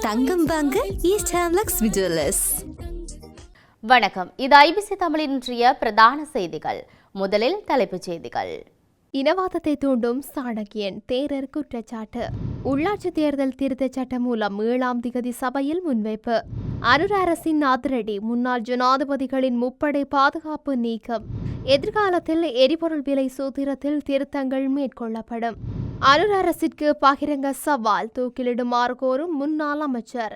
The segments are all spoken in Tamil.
தங்கம் வாங்க ஈஸ்ட் ஹேம்லக்ஸ் விஜுவலர்ஸ். வணக்கம், இது ஐபிசி தமிழின் இன்றைய பிரதான செய்திகள். முதலில் தலைப்புச் செய்திகள். இனவாதத்தை தூண்டும் சாணக்கியன் தேரர் குற்றச்சாட்டு. உள்ளாட்சி தேர்தல் திருத்தச் சட்டம் மூலம் 7ஆம் திகதி சபையில் முன்வைப்பு. அனுர அரசின் அதிரடி, முன்னாள் ஜனாதிபதிகளின் முப்படை பாதுகாப்பு நீக்கம். எதிர்காலத்தில் எரிபொருள் விலை சூத்திரத்தில் திருத்தங்கள் மேற்கொள்ளப்படும். அனுர அரசிற்கு பகிரங்க சவால், தூக்கிலிடுமாறு கோரும் முன்னாள் அமைச்சர்.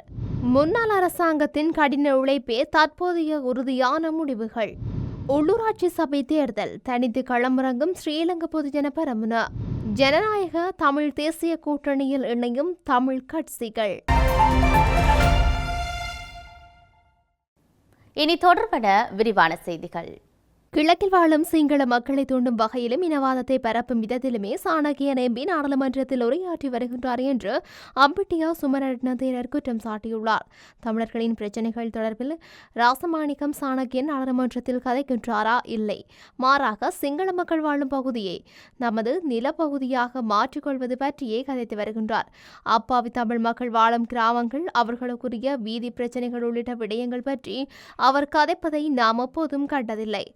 முன்னாள் அரசாங்கத்தின் கடின உழைப்பே தற்போதைய உறுதியான முடிவுகள். உள்ளூராட்சி சபை தேர்தல் தனித்து களமிறங்கும் ஸ்ரீலங்கா பொதுஜன பெரமுன. ஜனநாயக தமிழ் தேசிய கூட்டணியில் இணையும் தமிழ் கட்சிகள். இனி தொடர்பான விரிவான செய்திகள். கிழக்கில் வாழும் சிங்கள மக்களை தூண்டும் வகையிலும் இனவாதத்தை பரப்பும் விதத்திலுமே சாணக்கியன் எம்பி நாடாளுமன்றத்தில் உரையாற்றி வருகின்றார் என்று அம்பிட்டியா சுமரட்ன தேரர் குற்றம் சாட்டியுள்ளார். தமிழர்களின் பிரச்சினைகள் தொடர்பில் ராசமாணிக்கம் சாணக்கியன் நாடாளுமன்றத்தில் கதைக்கின்றாரா? இல்லை, மாறாக சிங்கள மக்கள் வாழும் பகுதியை நமது நிலப்பகுதியாக மாற்றிக்கொள்வது பற்றியே கதைத்து வருகின்றார். அப்பாவி தமிழ் மக்கள் வாழும் கிராமங்கள், அவர்களுக்குரிய வீதி பிரச்சினைகள் உள்ளிட்ட விடயங்கள் பற்றி அவர் கதைப்பதை நாம் எப்போதும் கண்டதில்லை.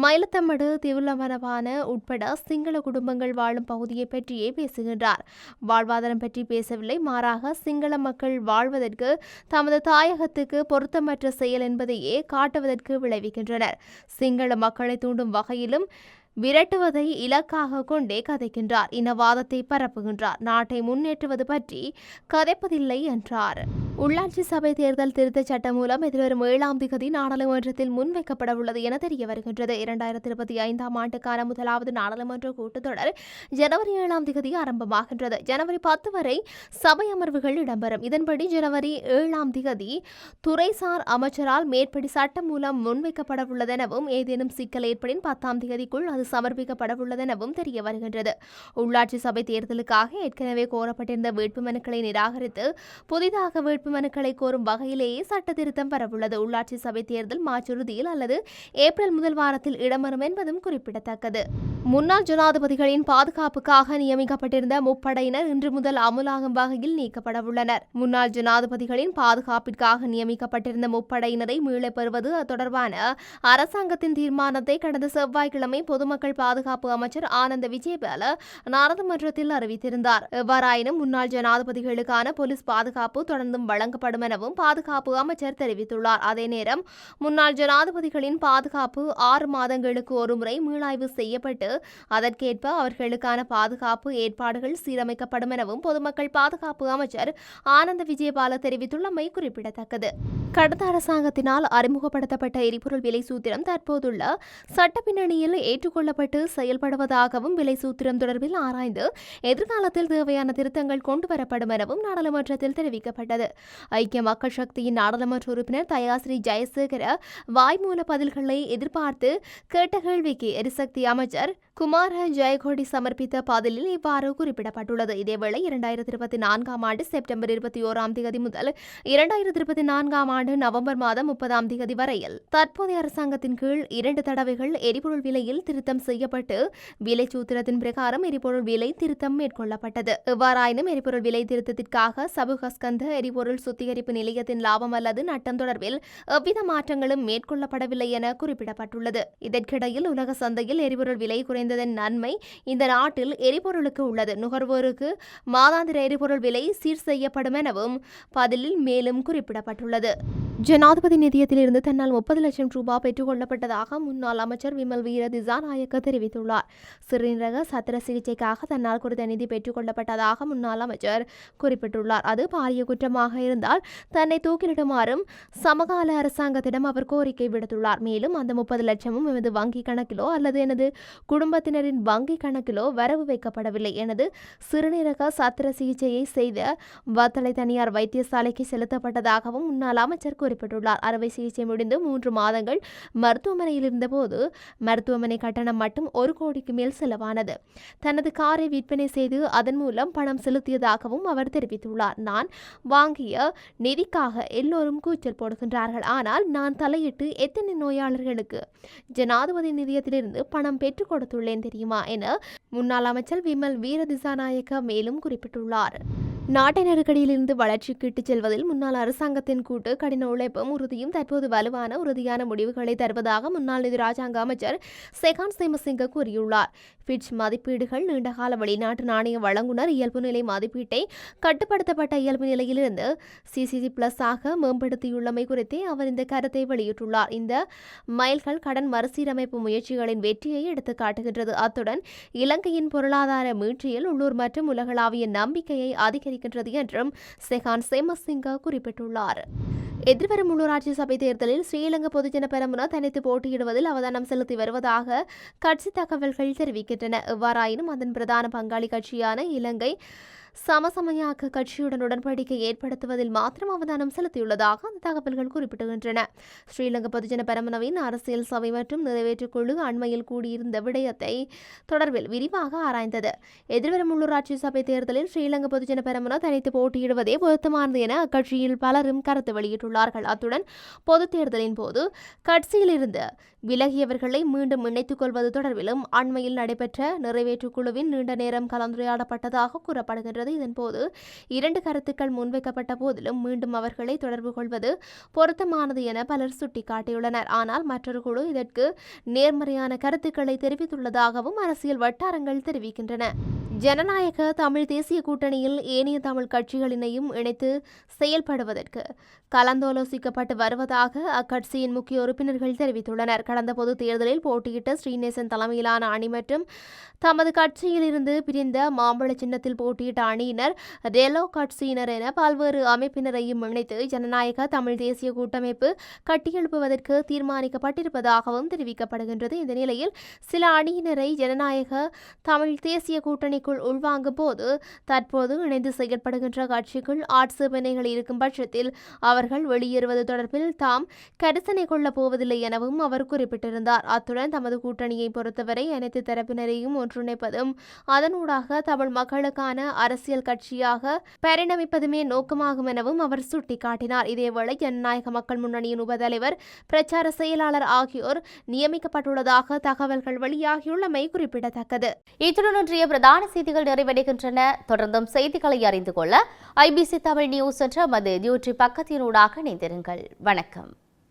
மயிலத்தமடு, திவுலவனவான உட்பட சிங்கள குடும்பங்கள் வாழும் பகுதியை பற்றியே பேசுகின்றார். வாழ்வாதாரம் பற்றி பேசவில்லை, மாறாக சிங்கள மக்கள் வாழ்வதற்கு தமது தாயகத்துக்கு பொருத்தமற்ற செயல் என்பதையே காட்டுவதற்கு விளைவிக்கின்றனர். சிங்கள மக்களை தூண்டும் வகையிலும் விரட்டுவதை இலக்காக கொண்டே கதைக்கின்றார். இனவாதத்தை பரப்புகின்றார். நாட்டை முன்னேற்றுவது பற்றி கதைப்பதில்லை என்றார். உள்ளாட்சி சபை தேர்தல் திருத்தச் சட்டம் மூலம் எதிர்வரும் 7ஆம் திகதி நாடாளுமன்றத்தில் முன்வைக்கப்பட உள்ளது என தெரிய வருகின்றது. 2025ஆம் ஆண்டுக்கான முதலாவது நாடாளுமன்ற கூட்டத்தொடர் ஜனவரி 7ஆம் திகதி ஆரம்பமாகின்றது. ஜனவரி 10 வரை சபை அமர்வுகள் இடம்பெறும். இதன்படி ஜனவரி 7ஆம் திகதி துறைசார் அமைச்சரால் மேற்படி சட்டம் மூலம் முன்வைக்கப்பட உள்ளதெனவும், ஏதேனும் சிக்கல் ஏற்படின் 10ஆம் திகதிக்குள் அது சமர்ப்பிக்கப்பட உள்ளதெனவும் தெரிய வருகின்றது. உள்ளாட்சி சபை தேர்தலுக்காக ஏற்கனவே கோரப்பட்டிருந்த வேட்புமனுக்களை நிராகரித்து புதிதாக வேட்புமனுக்களை கோரும் வகையிலேயே சட்ட திருத்தம் வரவுள்ளது. உள்ளாட்சி சபை தேர்தல் மார்ச் இறுதியில் அல்லது ஏப்ரல் முதல் வாரத்தில் இடம்பெறும் என்பதும் குறிப்பிடத்தக்கது. முன்னாள் ஜனாதிபதிகளின் பாதுகாப்புக்காக நியமிக்கப்பட்டிருந்த முப்படையினர் இன்று முதல் அமுலாகும் வகையில் நீக்கப்பட உள்ளனர். முன்னாள் ஜனாதிபதிகளின் பாதுகாப்பிற்காக நியமிக்கப்பட்டிருந்த முப்படையினரை மீளப் பெறுவது தொடர்பான அரசாங்கத்தின் தீர்மானத்தை கடந்த செவ்வாய்க்கிழமை பொதுமக்கள் பாதுகாப்பு அமைச்சர் ஆனந்த விஜயபால நாடாளுமன்றத்தில் அறிவித்திருந்தார். எவ்வாறாயினும் முன்னாள் ஜனாதிபதிகளுக்கான போலீஸ் பாதுகாப்பு தொடர்ந்தும் வழங்கப்படும் எனவும் பாதுகாப்பு அமைச்சர் தெரிவித்துள்ளார். அதே நேரம் முன்னாள் ஜனாதிபதிகளின் பாதுகாப்பு 6 மாதங்களுக்கு ஒருமுறை மீளாய்வு செய்யப்பட்டு அதற்கேற்ப அவர்களுக்கான பாதுகாப்பு ஏற்பாடுகள் சீரமைக்கப்படும் எனவும் பொதுமக்கள் பாதுகாப்பு அமைச்சர் ஆனந்த விஜயபால தெரிவித்துள்ளமை குறிப்பிடத்தக்கது. கடந்த அரசாங்கத்தினால் அறிமுகப்படுத்தப்பட்ட எரிபொருள் விலை சூத்திரம் தற்போதுள்ள சட்ட பின்னணியில் ஏற்றுக்கொள்ளப்பட்டு செயல்படுவதாகவும், விலை சூத்திரம் தொடர்பில் ஆராய்ந்து எதிர்காலத்தில் தேவையான திருத்தங்கள் கொண்டுவரப்படும் எனவும் நாடாளுமன்றத்தில் தெரிவிக்கப்பட்டது. ஐக்கிய மக்கள் சக்தியின் நாடாளுமன்ற உறுப்பினர் தயாஸ்ரீ ஜெயசேகர வாய்மூல பதில்களை எதிர்பார்த்து கேட்ட கேள்விக்கு எரிசக்தி அமைச்சர் குமார ஜெயகோடி சமர்ப்பித்த பதிலில் இவ்வாறு குறிப்பிடப்பட்டுள்ளது. இதேவேளை 2024ஆம் ஆண்டு செப்டம்பர் 21ஆம் தேதி முதல் 2024ஆம் ஆண்டு நவம்பர் மாதம் 30ஆம் தேதி வரையில் தற்போதைய அரசாங்கத்தின் கீழ் 2 தடவைகள் எரிபொருள் விலையில் திருத்தம் செய்யப்பட்டு விலை சூத்திரத்தின் பிரகாரம் எரிபொருள் விலை திருத்தம் மேற்கொள்ளப்பட்டது. எவ்வாறாயினும் எரிபொருள் விலை திருத்தத்திற்காக சபுகஸ்கந்த எரிபொருள் சுத்திகரிப்பு நிலையத்தின் லாபம் அல்லது நட்டம் தொடர்பில் எவ்வித மாற்றங்களும் மேற்கொள்ளப்படவில்லை என குறிப்பிடப்பட்டுள்ளது. இதற்கிடையில் உலக சந்தையில் எரிபொருள் விலை குறைந்ததன் நன்மை இந்த நாட்டில் எரிபொருளுக்கு உள்ளது. நுகர்வோருக்கு மாதாந்திர எரிபொருள் விலை சீர் செய்யப்படும் எனவும் பதிலில் மேலும் குறிப்பிடப்பட்டுள்ளது. ஜனாதிபதி நிதியத்திலிருந்து தன்னால் 30 லட்சம் ரூபாய் பெற்றுக் கொள்ளப்பட்டதாக முன்னாள் அமைச்சர் விமல் வீர திசாநாயக்க தெரிவித்துள்ளார். சிறுநீரக சத்திர சிகிச்சைக்காக தன்னால் குறித்த நிதி பெற்றுக் கொள்ளப்பட்டதாக முன்னாள் அமைச்சர் குறிப்பிட்டுள்ளார். அது பாரிய குற்றமாக இருந்தால் தன்னை தூக்கிலிடுமாறும் சமகால அரசாங்கத்திடம் அவர் கோரிக்கை விடுத்துள்ளார். மேலும் அந்த 30 லட்சமும் எனது வங்கி கணக்கிலோ அல்லது எனது குடும்பத்தினரின் வங்கி கணக்கிலோ வரவு வைக்கப்படவில்லை. எனது சிறுநீரக சத்திர சிகிச்சையை செய்த வத்தளை தனியார் வைத்தியசாலைக்கு செலுத்தப்பட்டதாகவும் முன்னாள் அமைச்சர் குறிப்பிட்டுள்ளார். அறுவை சிகிச்சை முடிந்து 3 மாதங்கள் மருத்துவமனையில் இருந்தபோது மருத்துவமனை கட்டணம் மட்டும் 1 கோடிக்கு மேல் செலவானது. தனது காரை விற்பனை செய்து அதன் மூலம் பணம் செலுத்தியதாகவும் அவர் தெரிவித்துள்ளார். நான் வாங்கிய நிதிக்காக எல்லோரும் கூச்சல் போடுகின்றார்கள், ஆனால் நான் தலையிட்டு எத்தனை நோயாளர்களுக்கு ஜனாதிபதி நிதியத்திலிருந்து பணம் பெற்றுக் கொடுத்துள்ளேன் தெரியுமா என முன்னாள் அமைச்சர் விமல் வீர திசாநாயக்க மேலும் குறிப்பிட்டுள்ளார். நாட்டை நெருக்கடியிலிருந்து வளர்ச்சிக்கு இட்டுச் செல்வதில் முன்னாள் அரசாங்கத்தின் கூட்டு கடின உழைப்பும் உறுதியும் தற்போது வலுவான உறுதியான முடிவுகளை தருவதாக முன்னாள் நிதி ராஜாங்க அமைச்சர் செகான் சேமசிங்க கூறியுள்ளார். பிட்ச் மதிப்பீடுகள் நீண்டகால வெளிநாட்டு நாணய வழங்குனர் இயல்பு நிலை மதிப்பீட்டை கட்டுப்படுத்தப்பட்ட இயல்பு நிலையிலிருந்து சிசிசி பிளஸ் ஆக மேம்படுத்தியுள்ளமை குறித்தே அவர் இந்த கருத்தை வெளியிட்டுள்ளார். இந்த மைல்கள் கடன் மறுசீரமைப்பு முயற்சிகளின் வெற்றியை எடுத்துக் காட்டுகின்றது. அத்துடன் இலங்கையின் பொருளாதார மீட்சியில் உள்ளூர் மற்றும் உலகளாவிய நம்பிக்கையை அதிகரிக்கின்றது என்றும் செகான் சேமசிங்க குறிப்பிட்டுள்ளார். எதிர்வரும் உள்ளூராட்சி சபை தேர்தலில் ஸ்ரீலங்கா பொதுஜன பெரமுன தனித்து போட்டியிடுவதில் அவதானம் செலுத்தி வருவதாக கட்சி தகவல்கள் தெரிவிக்கின்றன. எவ்வாறாயினும் அதன் பிரதான பங்காளி கட்சியான இலங்கை சமசமயாக்க கட்சியுடன் உடன்படிக்கை ஏற்படுத்துவதில் மாத்திரம் அவதானம் செலுத்தியுள்ளதாக அந்த தகவல்கள் குறிப்பிடுகின்றன. ஸ்ரீலங்கா பொதுஜன பெரமுனவின் அரசியல் சபை மற்றும் நிறைவேற்றுக் குழு அண்மையில் கூடியிருந்த விடயத்தை தொடர்பில் விரிவாக ஆராய்ந்தது. எதிர்வரும் உள்ளூராட்சி சபை தேர்தலில் ஸ்ரீலங்கா பொதுஜன பெரமுன தனித்து போட்டியிடுவதே பொருத்தமானது என அக்கட்சியில் பலரும் கருத்து வெளியிட்டுள்ளார்கள். அத்துடன் பொது தேர்தலின் போது கட்சியிலிருந்து விலகியவர்களை மீண்டும் இணைத்துக் கொள்வது தொடர்பிலும் அண்மையில் நடைபெற்ற நிறைவேற்றுக் குழுவின் நீண்ட நேரம் கலந்துரையாடப்பட்டதாக கூறப்படுகின்றது. இதன்போது 2 கருத்துக்கள் முன்வைக்கப்பட்ட போதிலும் மீண்டும் அவர்களை தொடர்பு கொள்வது பொருத்தமானது என பலர் சுட்டிக்காட்டியுள்ளனர். ஆனால் மற்றொரு குழு இதற்கு நேர்மறையான கருத்துக்களை தெரிவித்துள்ளதாகவும் அரசியல் வட்டாரங்கள் தெரிவிக்கின்றன. ஜனநாயக தமிழ் தேசிய கூட்டணியில் ஏனைய தமிழ் கட்சிகளினையும் இணைத்து செயல்படுவதற்கு கலந்தாலோசிக்கப்பட்டு வருவதாக அக்கட்சியின் முக்கிய உறுப்பினர்கள் தெரிவித்துள்ளனர். கடந்த பொது தேர்தலில் போட்டியிட்ட ஸ்ரீநேசன் தலைமையிலான அணி மற்றும் தமது கட்சியில் இருந்து பிரிந்த மாம்பழ சின்னத்தில் போட்டியிட்ட அணியினர், ரெலோ கட்சியினர் என பல்வேறு அமைப்பினரையும் இணைத்து ஜனநாயக தமிழ் தேசிய கூட்டமைப்பு கட்டியெழுப்புவதற்கு தீர்மானிக்கப்பட்டிருப்பதாகவும் தெரிவிக்கப்படுகின்றது. இந்த நிலையில் சில அணியினரை ஜனநாயக தமிழ் தேசிய கூட்டணிக்குள் உள்வாங்கும் போது தற்போது இணைந்து செயல்படுகின்ற கட்சிக்குள் ஆட்சேபனைகள் இருக்கும் பட்சத்தில் அவர்கள் வெளியேறுவது தொடர்பில் தாம் கரிசனை கொள்ளப் போவதில்லை எனவும் அவர் குறிப்பிட்டிருந்தார். அத்துடன் தமது கூட்டணியை பொறுத்தவரை அனைத்து தரப்பினரையும் ஒன்றிணைப்பதும் அதனூடாக தமிழ் மக்களுக்கான அரசியல் கட்சியாக பரிணமிப்பதுமே நோக்கமாகும் எனவும் அவர் சுட்டிக்காட்டினார். இதேவேளை ஜனநாயக மக்கள் முன்னணியின் உபதலைவர், பிரச்சார செயலாளர் ஆகியோர் நியமிக்கப்பட்டுள்ளதாக தகவல்கள் வெளியாகியுள்ளமை குறிப்பிடத்தக்கது. இத்துடன் இன்றைய பிரதான செய்திகள் நிறைவடைகின்றன. தொடர்ந்தும் செய்திகளை அறிந்து கொள்ள IBC தமிழ் நியூஸ் என்ற மது யூடியூப் பக்கத்தினூடாக இணைந்திருங்கள். வணக்கம்.